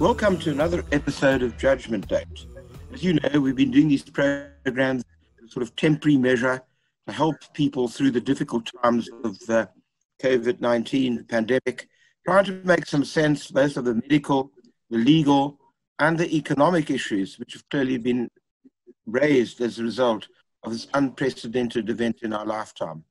Welcome to another episode of Judgment Date. As you know, we've been doing these programs as a sort of temporary measure to help people through the difficult times of the COVID-19 pandemic, trying to make some sense both of the medical, the legal, and the economic issues which have clearly been raised as a result of this unprecedented event in our lifetime.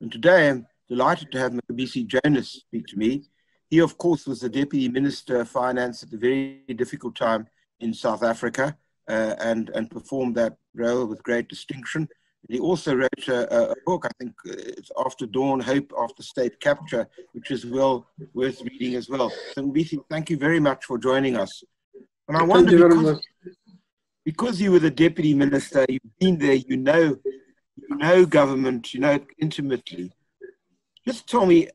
And today I'm delighted to have Mcebisi Jonas speak to me. He, of course, was the Deputy Minister of Finance at a very difficult time in South Africa and performed that role with great distinction. He also wrote a book, I think it's After Dawn, Hope After State Capture, which is well worth reading as well. So, Mcebisi, thank you very much for joining us. And I wonder, because you were the Deputy Minister, you've been there, you know government, you know it intimately. Just tell me,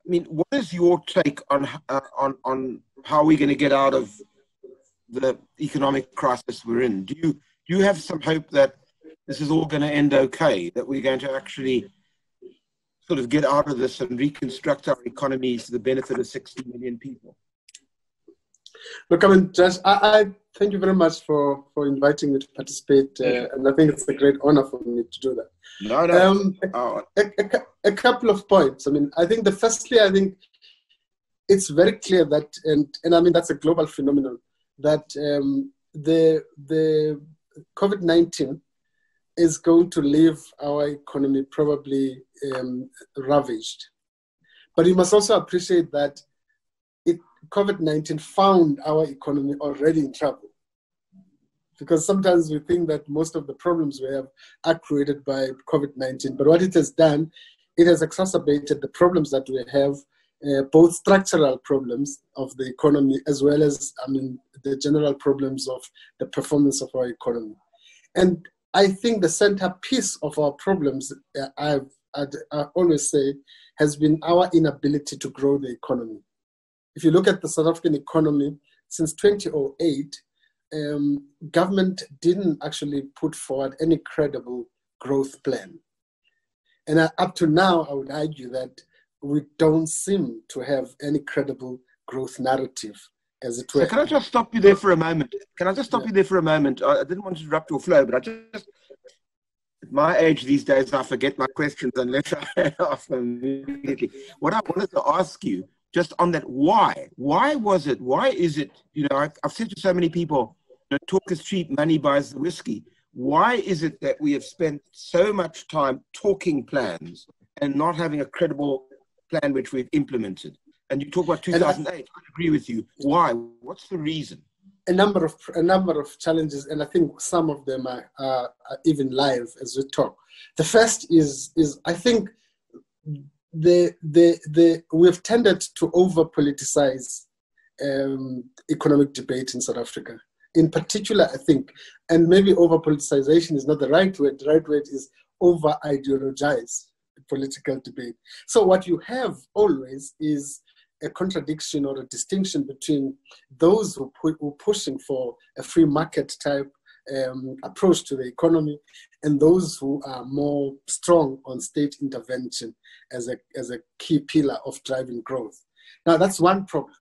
I mean, what is your take on how we're going to get out of the economic crisis we're in? Do you have some hope that this is all going to end okay, that we're going to actually sort of get out of this and reconstruct our economies to the benefit of 60 million people? Look, I mean, Josh, I thank you very much for inviting me to participate, and I think it's a great honor for me to do that. A couple of points. I mean, I think I think it's very clear that, and I mean, that's a global phenomenon, that the COVID-19 is going to leave our economy probably ravaged. But you must also appreciate that COVID-19 found our economy already in trouble. Because sometimes we think that most of the problems we have are created by COVID-19. But what it has done, it has exacerbated the problems that we have, both structural problems of the economy as well as, I mean, the general problems of the performance of our economy. And I think the centerpiece of our problems, I always say, has been our inability to grow the economy. If you look at the South African economy, since 2008, government didn't actually put forward any credible growth plan. And up to now, I would argue that we don't seem to have any credible growth narrative, as it were. So can I just stop you there for a moment? I didn't want to interrupt your flow, but at my age these days, I forget my questions unless I ask them immediately. What I wanted to ask you, just on that, why is it, you know, I've said to so many people, you know, talk is cheap, money buys the whiskey. Why is it that we have spent so much time talking plans and not having a credible plan which we've implemented? And you talk about 2008, I agree with you. Why? What's the reason? A number of challenges, and I think some of them are even live as we talk. The first is I think we've tended to over-politicize economic debate in South Africa. In particular, I think, and maybe over-politicization is not the right word. The right word is over-ideologize political debate. So what you have always is a contradiction or a distinction between those who are pushing for a free market type approach to the economy and those who are more strong on state intervention as a key pillar of driving growth. Now that's one problem,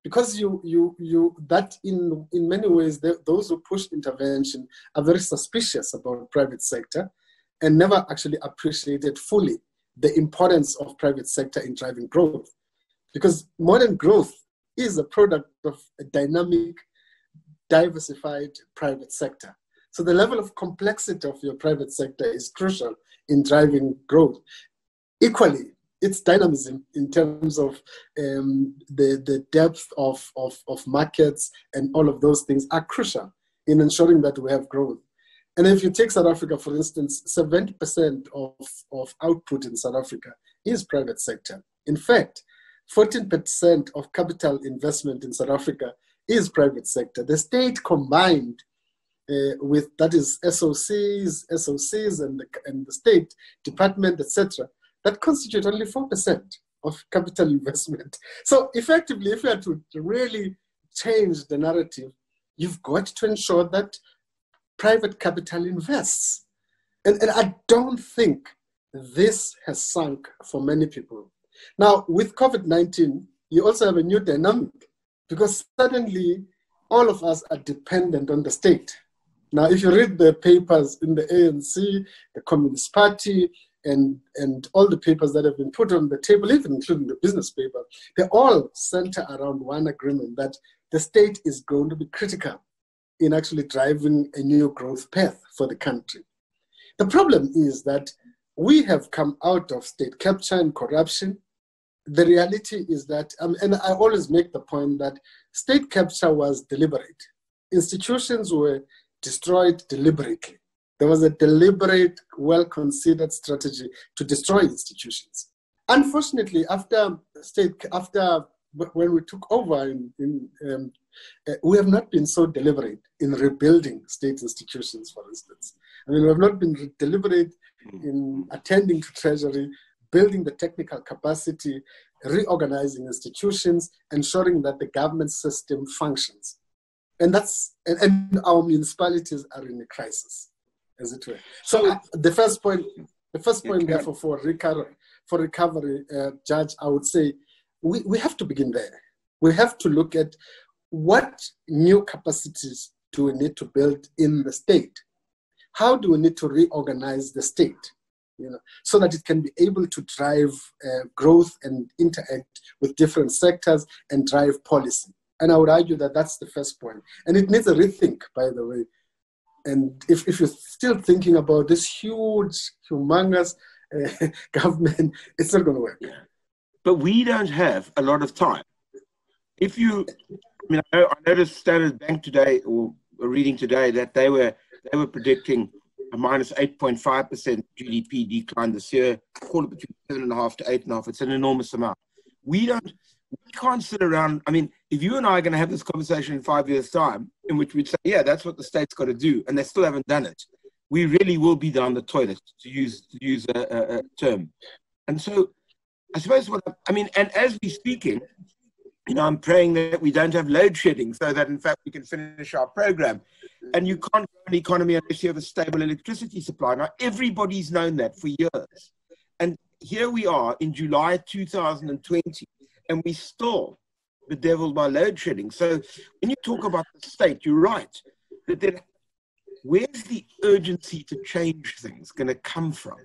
because that in many ways those who push intervention are very suspicious about private sector and never actually appreciated fully the importance of private sector in driving growth, because modern growth is a product of a dynamic, diversified private sector. So the level of complexity of your private sector is crucial in driving growth. Equally, its dynamism in terms of the depth of markets and all of those things are crucial in ensuring that we have growth. And if you take South Africa, for instance, 70% of output in South Africa is private sector. In fact, 14% of capital investment in South Africa is private sector. The state combined with, that is SOCs and the state department, etc., that constitute only 4% of capital investment. So effectively, if we are to really change the narrative, you've got to ensure that private capital invests. And I don't think this has sunk for many people. Now, with COVID-19, you also have a new dynamic, because suddenly all of us are dependent on the state. Now, if you read the papers in the ANC, the Communist Party, and all the papers that have been put on the table, even including the business paper, they all center around one agreement that the state is going to be critical in actually driving a new growth path for the country. The problem is that we have come out of state capture and corruption. The reality is that, and I always make the point that state capture was deliberate. Institutions were destroyed deliberately. There was a deliberate, well-considered strategy to destroy institutions. Unfortunately, when we took over, we have not been so deliberate in rebuilding state institutions, for instance. I mean, we have not been deliberate in attending to treasury, building the technical capacity, reorganizing institutions, ensuring that the government system functions. And our municipalities are in a crisis, as it were. So the first point, therefore, for recovery, Judge, I would say we have to begin there. We have to look at what new capacities do we need to build in the state. How do we need to reorganize the state, so that it can be able to drive growth and interact with different sectors and drive policy. And I would argue that that's the first point. And it needs a rethink, by the way. And if you're still thinking about this huge, humongous government, it's not going to work. Yeah. But we don't have a lot of time. I noticed Standard Bank today, or reading today, that they were predicting a minus 8.5% GDP decline this year, call it between 7.5 to 8.5. It's an enormous amount. We can't sit around. I mean, if you and I are going to have this conversation in 5 years' time, in which we'd say, yeah, that's what the state's got to do, and they still haven't done it, we really will be down the toilet, to use a term. And so, I suppose and as we're speaking, I'm praying that we don't have load shedding, so that in fact we can finish our program. And you can't grow an economy unless you have a stable electricity supply. Now, everybody's known that for years. And here we are in July 2020, and we still bedeviled by load shedding. So when you talk about the state, you're right. But then where's the urgency to change things going to come from?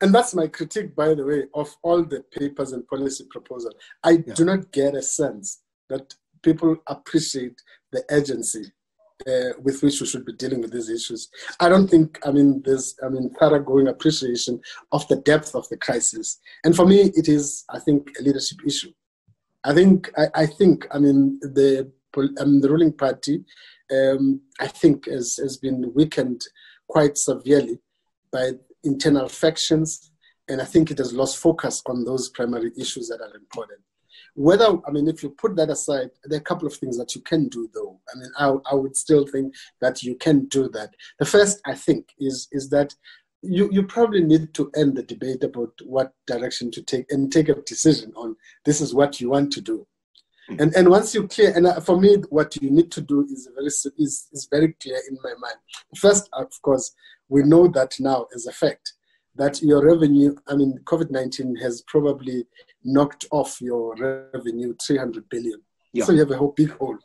And that's my critique, by the way, of all the papers and policy proposals. I do not get a sense that people appreciate the urgency with which we should be dealing with these issues. I don't think, there's thoroughgoing appreciation of the depth of the crisis. And for me, it is, I think, a leadership issue. I think the ruling party, I think, has been weakened quite severely by internal factions, and I think it has lost focus on those primary issues that are important. If you put that aside, there are a couple of things that you can do, though. I would still think that you can do that. The first, I think, is that you probably need to end the debate about what direction to take and take a decision on this is what you want to do. And once you clear, and for me, what you need to do is very clear in my mind. First, of course, we know that now as a fact that your revenue, COVID-19 has probably knocked off your revenue 300 billion. Yeah. So you have a whole big hole.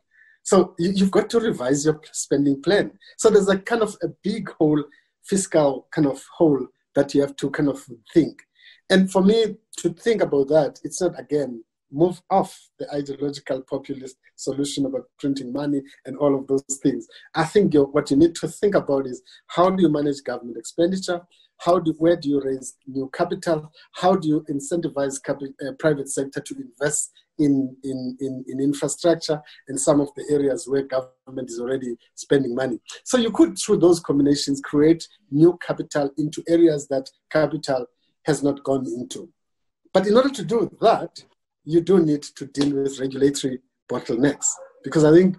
So you've got to revise your spending plan. So there's a kind of a big hole, fiscal kind of hole that you have to kind of think. And for me to think about that, it's not, again, move off the ideological populist solution about printing money and all of those things. I think what you need to think about is how do you manage government expenditure? Where do you raise new capital? How do you incentivize private sector to invest in infrastructure in some of the areas where government is already spending money? So you could, through those combinations, create new capital into areas that capital has not gone into. But in order to do that, you do need to deal with regulatory bottlenecks, because I think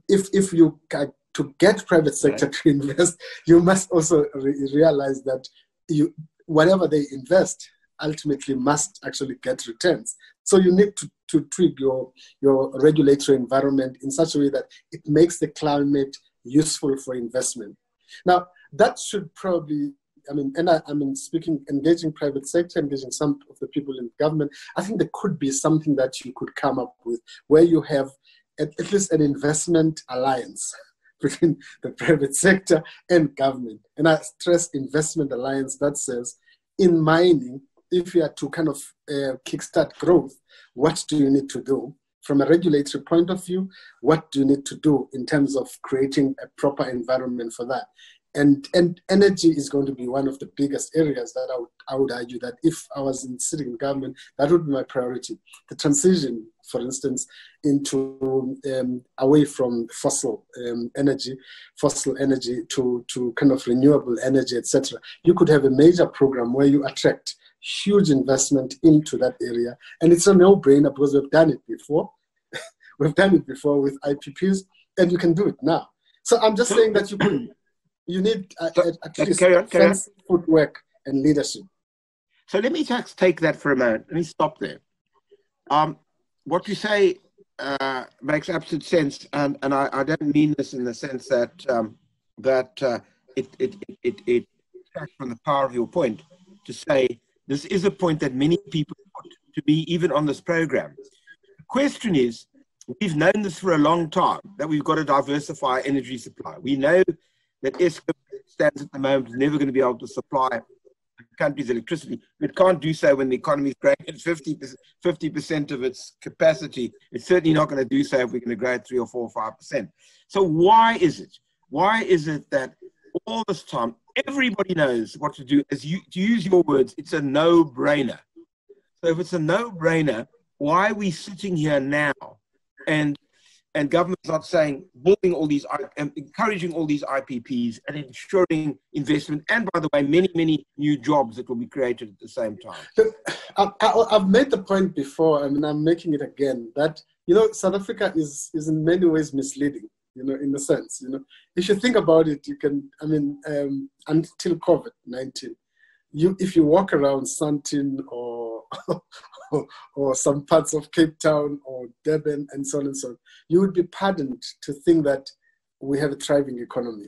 if you to get private sector to invest, you must also realize that whatever they invest ultimately must actually get returns. So you need to tweak your regulatory environment in such a way that it makes the climate useful for investment. Now, that should probably, engaging private sector, engaging some of the people in government, I think there could be something that you could come up with where you have at least an investment alliance between the private sector and government. And I stress investment alliance that says, in mining, if you are to kind of kickstart growth, what do you need to do? From a regulatory point of view, what do you need to do in terms of creating a proper environment for that? And energy is going to be one of the biggest areas that I would argue that if I was sitting in government, that would be my priority. The transition, for instance, into away from fossil energy to kind of renewable energy, etc. You could have a major program where you attract huge investment into that area. And it's a no-brainer because we've done it before. We've done it before with IPPs, and you can do it now. So I'm just saying that you need at least advanced footwork and leadership. So let me just take that for a moment. Let me stop there. What you say makes absolute sense, and I don't mean this in the sense that it takes from the power of your point to say this is a point that many people put to me even on this program. The question is, we've known this for a long time, that we've got to diversify energy supply. We know that Eskom stands at the moment is never going to be able to supply the country's electricity. It can't do so when the economy is growing at 50% of its capacity. It's certainly not going to do so if we're going to grow at 3 or 4 or 5%. So why is it? Why is it that all this time, everybody knows what to do? As you, to use your words, it's a no-brainer. So if it's a no-brainer, why are we sitting here now and government's not saying, building all these, encouraging all these IPPs and ensuring investment, and by the way, many, many new jobs that will be created at the same time? Look, I've made the point before, I mean, I'm making it again, that, you know, South Africa is in many ways misleading, you know, in a sense, you know. If you think about it, you can, I mean, until COVID-19, if you walk around Sandton or some parts of Cape Town or Durban and so on and so on, you would be pardoned to think that we have a thriving economy.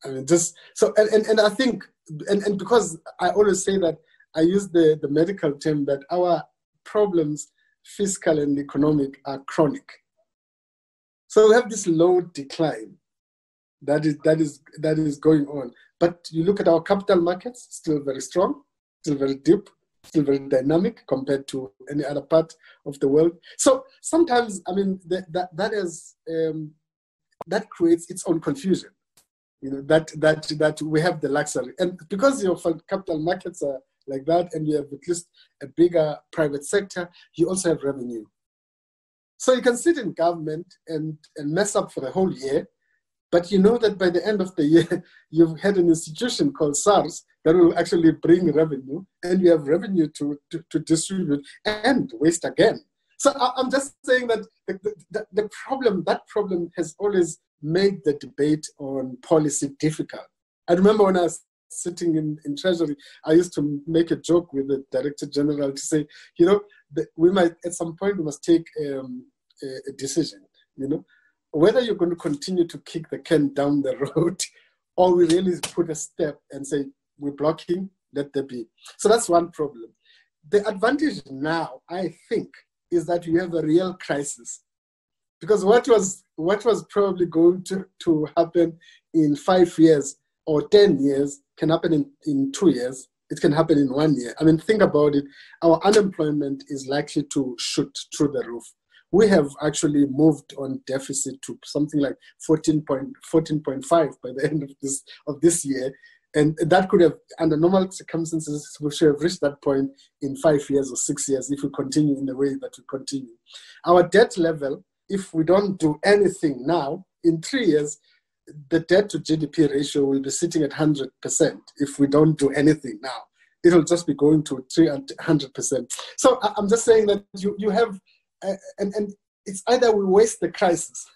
I mean, just so, and I think, and because I always say that, I use the medical term that our problems, fiscal and economic, are chronic. So we have this low decline that is going on. But you look at our capital markets, still very strong, still very deep, still very dynamic compared to any other part of the world. So sometimes, I mean, that creates its own confusion. You know, that we have the luxury, and because your capital markets are like that, and you have at least a bigger private sector, you also have revenue. So you can sit in government and mess up for the whole year, but you know that by the end of the year, you've had an institution called SARS that will actually bring revenue, and you have revenue to distribute and waste again. So I'm just saying that that problem has always made the debate on policy difficult. I remember when I was sitting in Treasury, I used to make a joke with the Director General to say, you know, we might, at some point, we must take a decision, you know, whether you're going to continue to kick the can down the road, or we really put a step and say, we're blocking, let there be. So that's one problem. The advantage now, I think, is that you have a real crisis. Because what was probably going to happen in 5 years or 10 years can happen in 2 years. It can happen in 1 year. I mean, think about it. Our unemployment is likely to shoot through the roof. We have actually moved on deficit to something like 14.5 by the end of this year. And that could have, under normal circumstances, we should have reached that point in 5 years or 6 years if we continue in the way that we continue. Our debt level, if we don't do anything now, in 3 years, the debt to GDP ratio will be sitting at 100% if we don't do anything now. It'll just be going to 300%. So I'm just saying that you have, and it's either we waste the crisis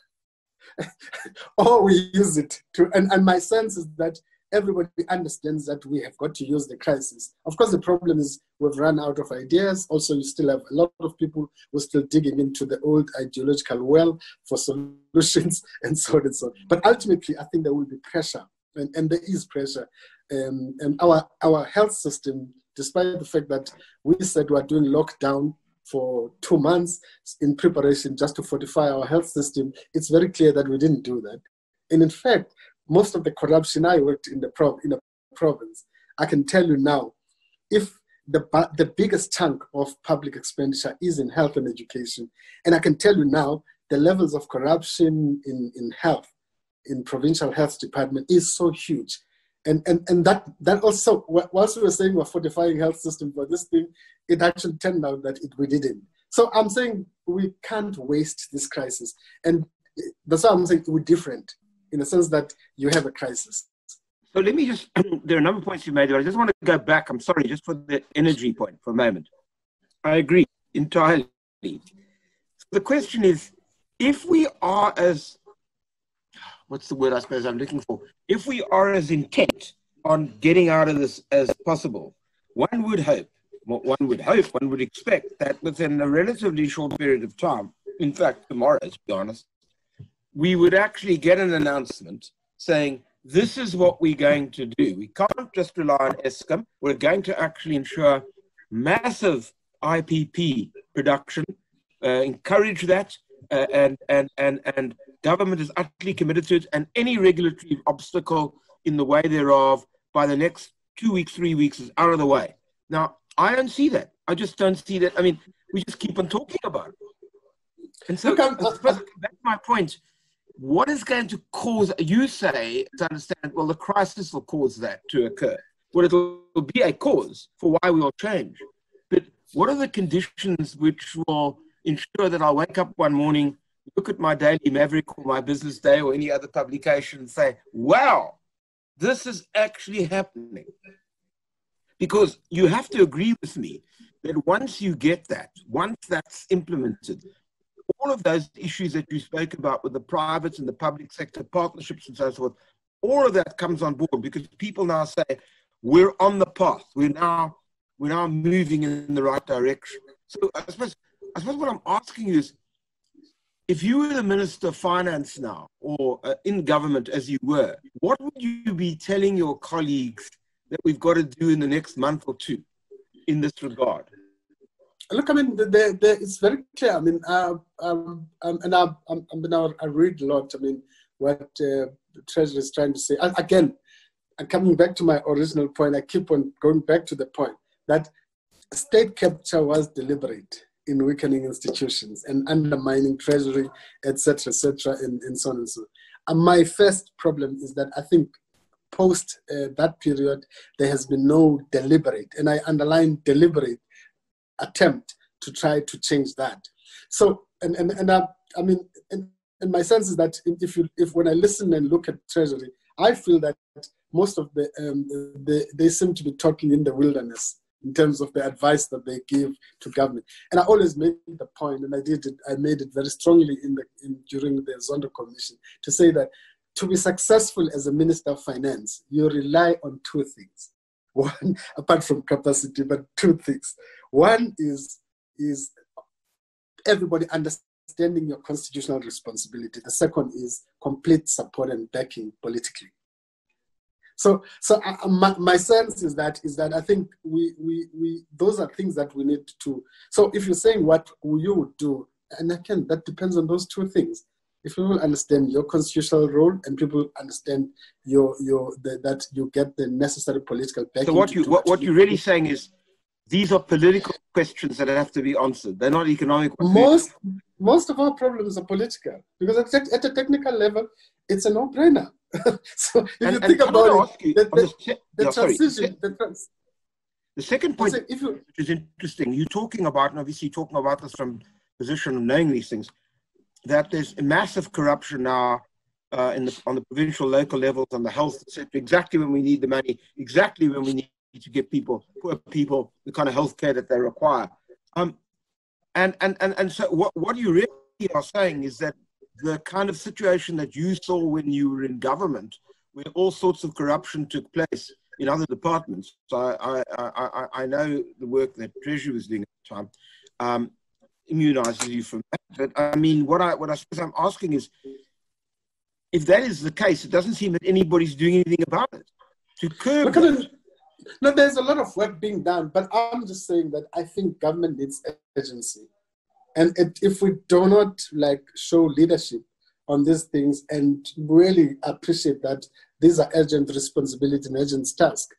or we use it to, and my sense is that everybody understands that we have got to use the crisis. Of course, the problem is we've run out of ideas. Also, you still have a lot of people who are still digging into the old ideological well for solutions and so on and so on. But ultimately, I think there will be pressure, and there is pressure. And our health system, despite the fact that we said we're doing lockdown for 2 months in preparation just to fortify our health system. It's very clear that we didn't do that. And in fact, most of the corruption, I worked in the province, I can tell you now, if the biggest chunk of public expenditure is in health and education, and I can tell you now, the levels of corruption in health, in provincial health department is so huge. And that also, whilst we were saying we're fortifying health system for this thing, it actually turned out that we didn't. So I'm saying we can't waste this crisis. And that's why I'm saying we're different, in the sense that you have a crisis. So let me just, there are a number of points you made, but I just want to go back, I'm sorry, just for the energy point for a moment. I agree entirely. So the question is, if we are as, what's the word I suppose I'm looking for? If we are as intent on getting out of this as possible, one would expect that within a relatively short period of time, in fact, tomorrow, to be honest, we would actually get an announcement saying, this is what we're going to do. We can't just rely on Eskom. We're going to actually ensure massive IPP production, encourage that, and government is utterly committed to it, and any regulatory obstacle in the way thereof by the next 2 weeks, 3 weeks is out of the way. Now, I don't see that. I just don't see that. I mean, we just keep on talking about it. And so, that's my point. What is going to cause, you say, to understand, well, the crisis will cause that to occur. Well, it will be a cause for why we will change. But what are the conditions which will ensure that I'll wake up one morning, look at my Daily Maverick or my Business Day or any other publication and say, wow, this is actually happening? Because you have to agree with me that once you get that, once that's implemented, all of those issues that you spoke about with the private and the public sector partnerships and so forth, all of that comes on board because people now say, we're on the path. We're now moving in the right direction. So I suppose what I'm asking you is, if you were the Minister of Finance now, or in government as you were, what would you be telling your colleagues that we've got to do in the next month or two in this regard? Look, I mean, it's very clear. I mean, I read a lot. I mean, what the Treasury is trying to say. Again, I'm coming back to my original point. I keep on going back to the point that state capture was deliberate in weakening institutions and undermining Treasury, etc., and so on and so on. And my first problem is that I think post that period, there has been no deliberate, and I underline deliberate, attempt to try to change that. So, I mean, my sense is that if when I listen and look at Treasury, I feel that most of they seem to be talking in the wilderness in terms of the advice that they give to government. And I always made the point, and I made it very strongly during the Zondo Commission, to say that to be successful as a Minister of Finance, you rely on two things. One, apart from capacity, but two things. One is everybody understanding your constitutional responsibility. The second is complete support and backing politically. So my sense is that I think we those are things that we need to. So if you're saying what you would do, and again, that depends on those two things. If people understand your constitutional role and people understand that you get the necessary political backing. So what you're really saying is these are political questions that have to be answered. They're not economic ones. Most of our problems are political because at a technical level, it's a no-brainer. So if you think about it, the transition. The second point, which is interesting, you're talking about, and obviously you're talking about this from a position of knowing these things, that there's a massive corruption now on the provincial, local levels, on the health sector, exactly when we need the money, exactly when we need to give poor people, the kind of health care that they require. And so what you really are saying is that the kind of situation that you saw when you were in government, where all sorts of corruption took place in other departments. So I know the work that Treasury was doing at the time immunizes you from that. But I mean, what I suppose I'm asking is, if that is the case, it doesn't seem that anybody's doing anything about it to curb it. No, there's a lot of work being done, but I'm just saying that I think government needs agency. And if we do not like show leadership on these things and really appreciate that these are urgent responsibility and urgent tasks,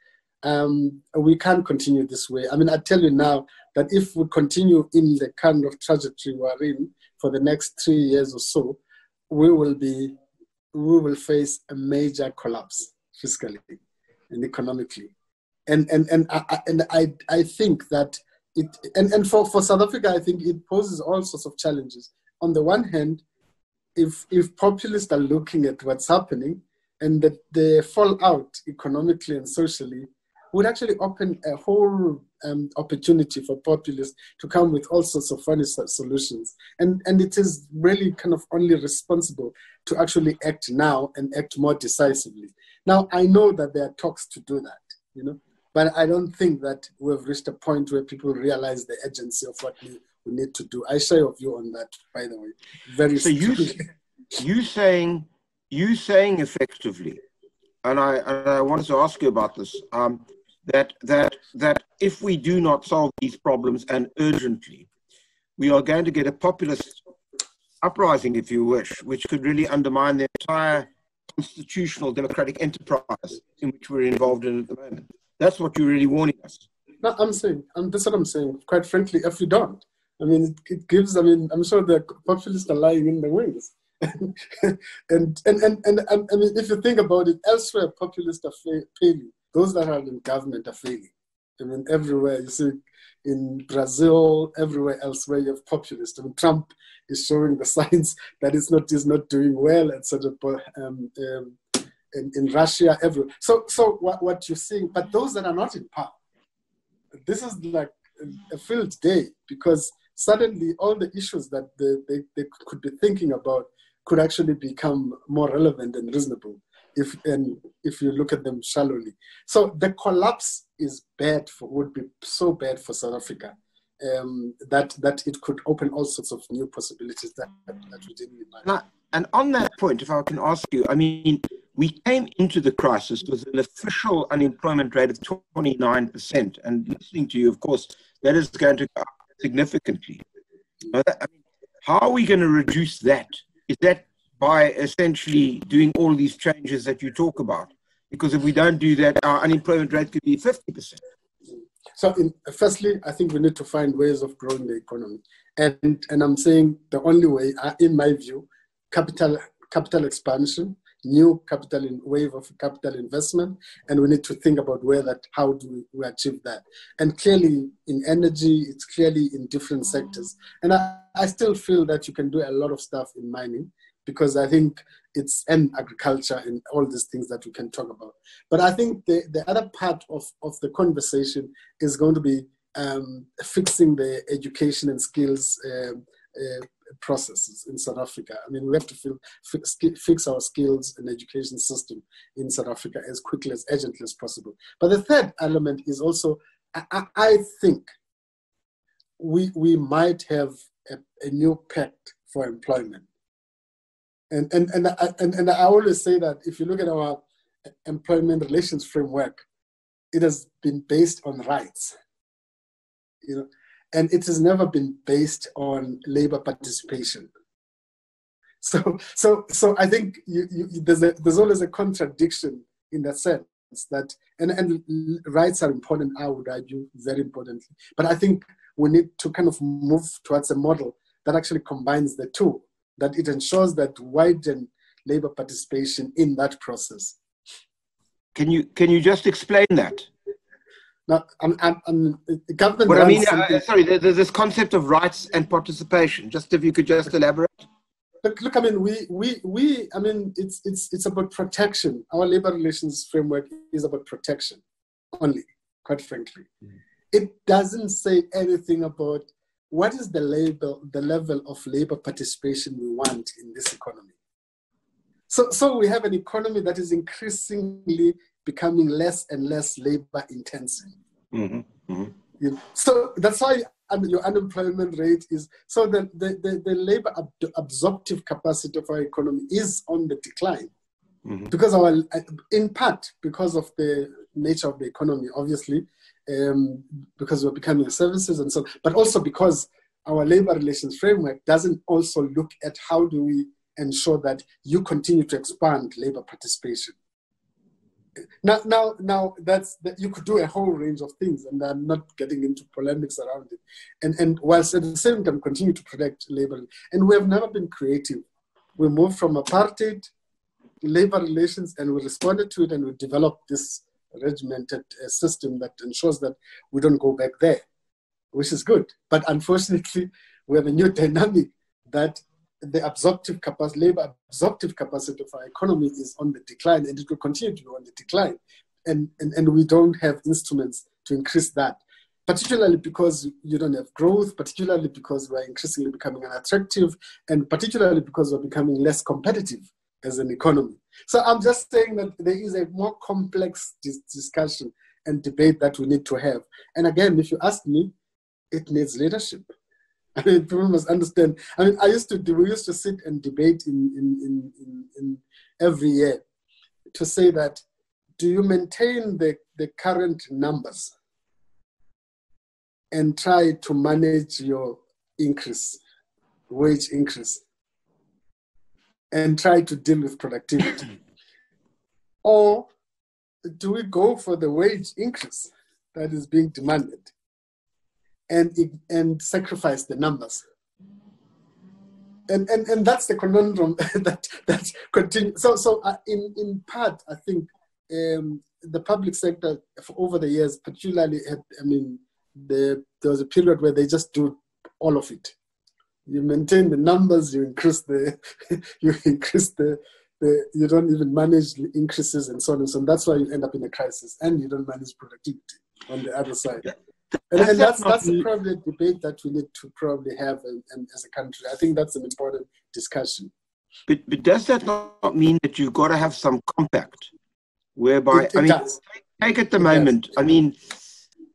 we can't continue this way. I mean, I tell you now that if we continue in the kind of trajectory we're in for the next 3 years or so, we will face a major collapse fiscally and economically. And I think that for South Africa, I think it poses all sorts of challenges. On the one hand, if populists are looking at what's happening and that the fallout economically and socially would actually open a whole opportunity for populists to come with all sorts of funny solutions. And it is really kind of only responsible to actually act now and act more decisively. Now, I know that there are talks to do that, you know, but I don't think that we've reached a point where people realize the urgency of what we need to do. I share your view on that, by the way. Very so you saying effectively, and I wanted to ask you about this, that if we do not solve these problems and urgently, we are going to get a populist uprising, if you wish, which could really undermine the entire constitutional democratic enterprise in which we're involved in at the moment. That's what you're really warning us. No, I'm saying, that's what I'm saying. Quite frankly, if we don't, I mean, it gives, I mean, I'm sure the populists are lying in the wings. and I mean, if you think about it, elsewhere, populists are failing. Those that are in government are failing. I mean, everywhere, you see, in Brazil, everywhere else where you have populists. I mean, Trump is showing the signs that he's not doing well, etc. In Russia, everywhere. So what you're seeing, but those that are not in power, this is like a field day, because suddenly all the issues that they could be thinking about could actually become more relevant and reasonable if you look at them shallowly. So the collapse is would be so bad for South Africa that it could open all sorts of new possibilities that we didn't imagine. And on that point, if I can ask you, I mean, we came into the crisis with an official unemployment rate of 29%. And listening to you, of course, that is going to go up significantly. I mean, how are we going to reduce that? Is that by essentially doing all these changes that you talk about? Because if we don't do that, our unemployment rate could be 50%. So firstly, I think we need to find ways of growing the economy. And I'm saying the only way, in my view, capital expansion, wave of capital investment, and we need to think about how do we achieve that. And clearly in energy, it's clearly in different sectors. And I still feel that you can do a lot of stuff in mining, because I think and agriculture and all these things that we can talk about. But I think the other part of the conversation is going to be fixing the education and skills processes in South Africa. I mean, we have to fix our skills and education system in South Africa as quickly, as urgently as possible. But the third element is also, I think we might have a new pact for employment. And I always say that if you look at our employment relations framework, it has been based on rights, you know, and it has never been based on labor participation. So I think there's always a contradiction in that sense that, and rights are important, I would argue, very importantly. But I think we need to kind of move towards a model that actually combines the two, that it ensures that widen labor participation in that process. Can you just explain that? Now, government. What I mean, sorry, there's this concept of rights and participation. Just if you could just elaborate. Look. I mean, I mean, it's about protection. Our labor relations framework is about protection only, quite frankly. Mm-hmm. It doesn't say anything about what is the level of labor participation we want in this economy. So we have an economy that is increasingly becoming less and less labor intensive. Mm-hmm. Mm-hmm. You know, so that's why your unemployment rate is, so the labor absorptive capacity of our economy is on the decline. Mm-hmm. Because in part because of the nature of the economy, obviously, because we're becoming services and so on, but also because our labor relations framework doesn't also look at how do we ensure that you continue to expand labor participation. Now that's that you could do a whole range of things, and I'm not getting into polemics around it. And whilst at the same time continue to protect labor, and we have never been creative. We moved from apartheid, labor relations, and we responded to it, and we developed this regimented system that ensures that we don't go back there, which is good. But unfortunately, we have a new dynamic that the absorptive capacity, labor absorptive capacity of our economy is on the decline, and it will continue to be on the decline. And we don't have instruments to increase that, particularly because you don't have growth, particularly because we're increasingly becoming unattractive, and particularly because we're becoming less competitive as an economy. So I'm just saying that there is a more complex discussion and debate that we need to have. And again, if you ask me, it needs leadership. I mean, people must understand. I mean, we used to sit and debate in every year to say that, do you maintain the current numbers and try to manage your wage increase, and try to deal with productivity? Or do we go for the wage increase that is being demanded and sacrifice the numbers? And that's the conundrum that continues. So in part, I think the public sector over the years, particularly, there was a period where they just do all of it. You maintain the numbers, you increase the, you don't even manage the increases and so on and so on. That's why you end up in a crisis, and you don't manage productivity on the other side. Yeah. And that's probably a debate that we need to probably have as a country. I think that's an important discussion. But does that not mean that you've got to have some compact, whereby, take at the moment,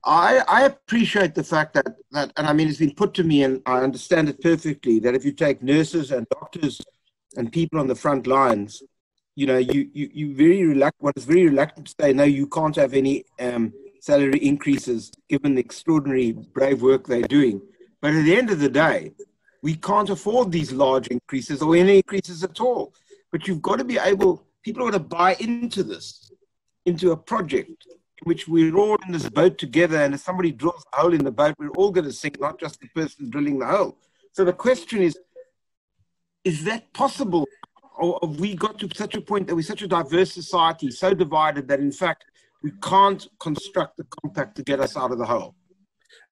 I appreciate the fact that, and it's been put to me, and I understand it perfectly, that if you take nurses and doctors and people on the front lines, you very reluctant. One is very reluctant to say no. You can't have any salary increases given the extraordinary brave work they're doing. But at the end of the day, we can't afford these large increases or any increases at all. But you've got to be able. People are going to buy into this, into a project in which we're all in this boat together, and if somebody drills a hole in the boat, we're all going to sink, not just the person drilling the hole. So the question is that possible? Or have we got to such a point that we're such a diverse society, so divided that in fact we can't construct the compact to get us out of the hole?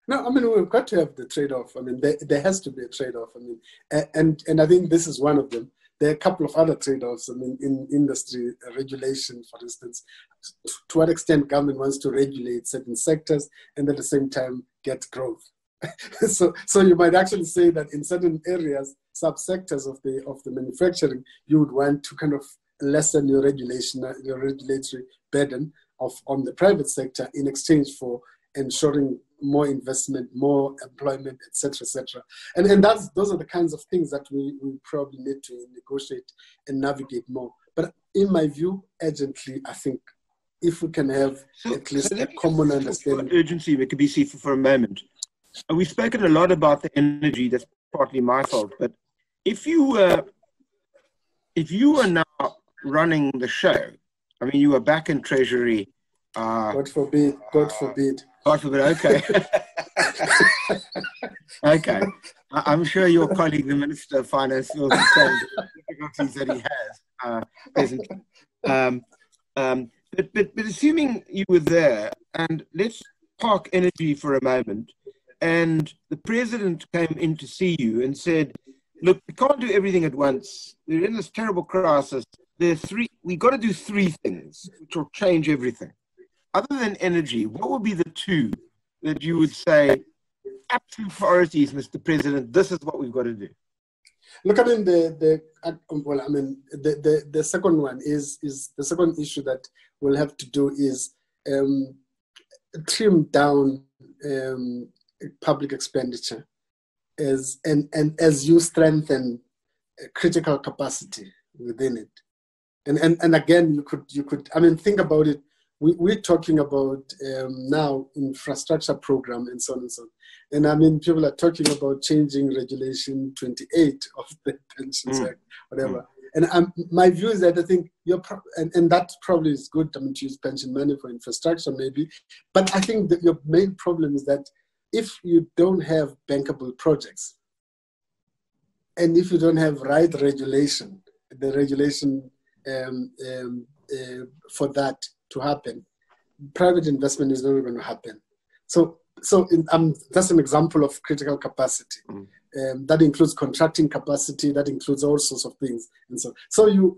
No, we've got to have the trade-off. There has to be a trade-off. And I think this is one of them. There are a couple of other trade-offs. In industry regulation, for instance, to what extent government wants to regulate certain sectors and at the same time get growth. So you might actually say that in certain areas, subsectors of the manufacturing, you would want to kind of lessen your regulatory burden on the private sector in exchange for ensuring more investment, more employment, etc., etc. And those are the kinds of things that we probably need to negotiate and navigate more. But in my view, urgently, I think if we can have at least a common understanding. Urgency, Mcebisi, for a moment. We've spoken a lot about the energy. That's partly my fault. But if you were now running the show, you were back in Treasury. God forbid. God forbid. God forbid. Okay. Okay. I'm sure your colleague, the Minister of Finance, feels the same difficulties that he has presently. But assuming you were there, and let's park energy for a moment, and the president came in to see you and said, look, we can't do everything at once. We're in this terrible crisis. We've got to do three things which will change everything. Other than energy, what would be the two that you would say, absolute priorities, Mr. President, this is what we've got to do? Look, the second one is the second issue that we'll have to do is trim down public expenditure as you strengthen critical capacity within it. And again, you could think about it we're talking about now infrastructure program and so on and so on. And I mean, people are talking about changing Regulation 28 of the Pensions Act, whatever. And my view is that I think and that probably is good, I mean, to use pension money for infrastructure maybe. But I think that your main problem is that if you don't have bankable projects, and if you don't have right regulation, the regulation for that to happen, private investment is not going to happen. So that's an example of critical capacity. That includes contracting capacity, that includes all sorts of things. And so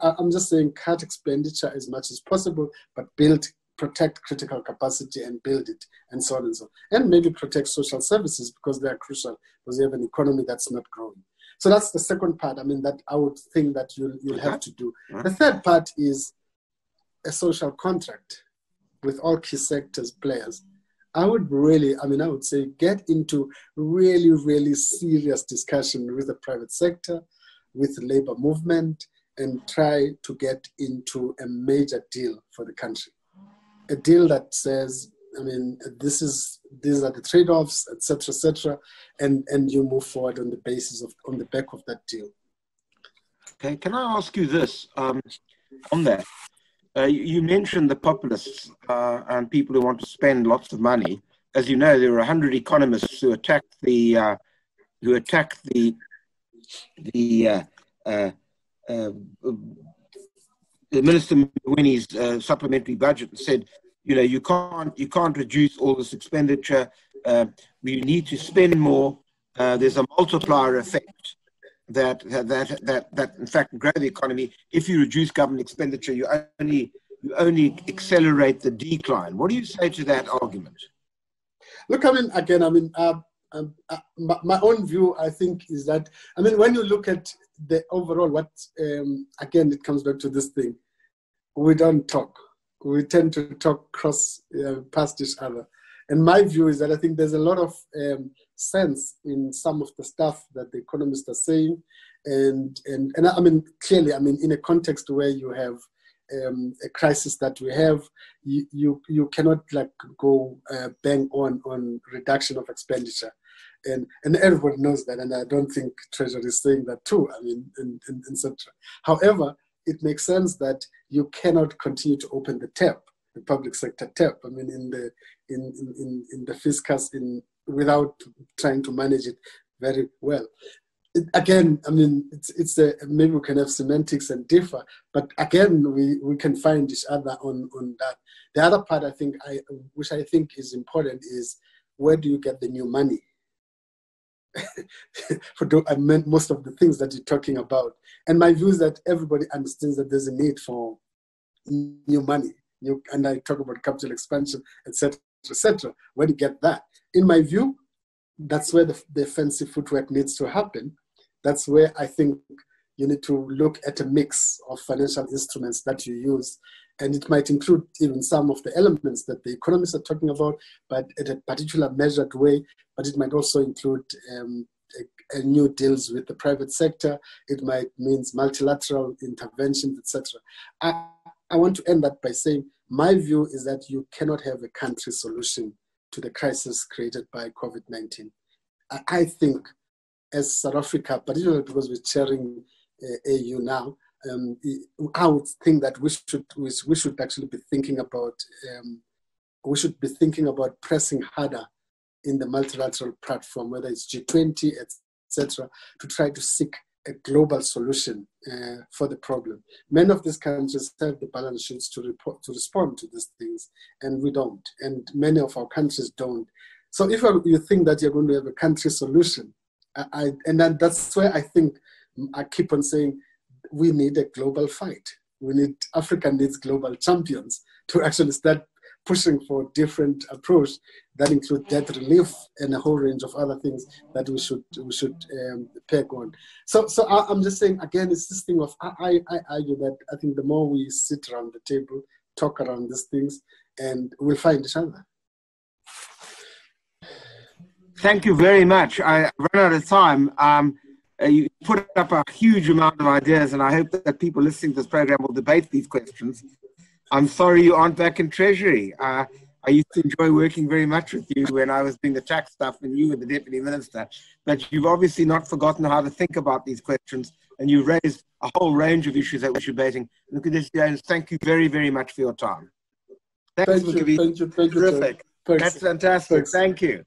I'm just saying cut expenditure as much as possible, but protect critical capacity and build it, and so on and so on. And maybe protect social services because they are crucial, because you have an economy that's not growing. So that's the second part, I mean, that I would think that you'll have to do. The third part is a social contract with all key sectors players. I would say get into really, really serious discussion with the private sector, with the labor movement, and try to get into a major deal for the country. A deal that says, I mean, these are the trade-offs, etc., and you move forward on the basis of, on the back of that deal. Okay, can I ask you this on that? You mentioned the populists and people who want to spend lots of money. As you know, there were 100 economists who attacked the Minister Mwini's supplementary budget and said, you know, you can't reduce all this expenditure. We need to spend more. There's a multiplier effect that in fact grow the economy. If you reduce government expenditure, you only accelerate the decline. What do you say to that argument? Look, I mean, again, I mean, my own view, I think, is that, I mean, when you look at the overall, again, it comes back to this thing. We don't talk. We tend to talk past each other. And my view is that I think there's a lot of sense in some of the stuff that the economists are saying. And I mean, clearly, I mean, in a context where you have a crisis that we have, you cannot like go bang on reduction of expenditure. And everybody knows that, and I don't think Treasury is saying that too, I mean, etc. However, it makes sense that you cannot continue to open the tap, the public sector tap, I mean, in the fiscus, without trying to manage it very well. Again, I mean, maybe we can have semantics and differ, but again, we can find each other on that. The other part, I think, which I think is important, is where do you get the new money? I meant most of the things that you're talking about. And my view is that everybody understands that there's a need for new money. And I talk about capital expansion, etc., etc. Where do you get that? In my view, that's where the fancy footwork needs to happen. That's where I think you need to look at a mix of financial instruments that you use. And it might include even some of the elements that the economists are talking about, but in a particular measured way. But it might also include new deals with the private sector. It might mean multilateral interventions, etc. I want to end that by saying my view is that you cannot have a country solution to the crisis created by COVID-19. I think as South Africa, particularly because we're chairing AU now, I would think that we should actually be thinking about pressing harder in the multilateral platform, whether it's G20, etc., to try to seek a global solution for the problem. Many of these countries have the balance sheets to respond to these things, and we don't. And many of our countries don't. So if you think that you're going to have a country solution, that's where I think I keep on saying we need a global fight. Africa needs global champions to actually start pushing for a different approach that include debt relief and a whole range of other things that we should peg on. So I'm just saying, again, it's this thing of, I argue that I think the more we sit around the table, talk around these things, and we'll find each other. Thank you very much. I run out of time. You put up a huge amount of ideas, and I hope that people listening to this program will debate these questions. I'm sorry you aren't back in Treasury. I used to enjoy working very much with you when I was doing the tax stuff and you were the Deputy Minister. But you've obviously not forgotten how to think about these questions, and you raised a whole range of issues that we should be debating. Mcebisi Jonas, thank you very, very much for your time. Thanks, Thank you, Mcebisi. thank you, thank you. Terrific. Thanks. That's fantastic. Thanks. Thank you.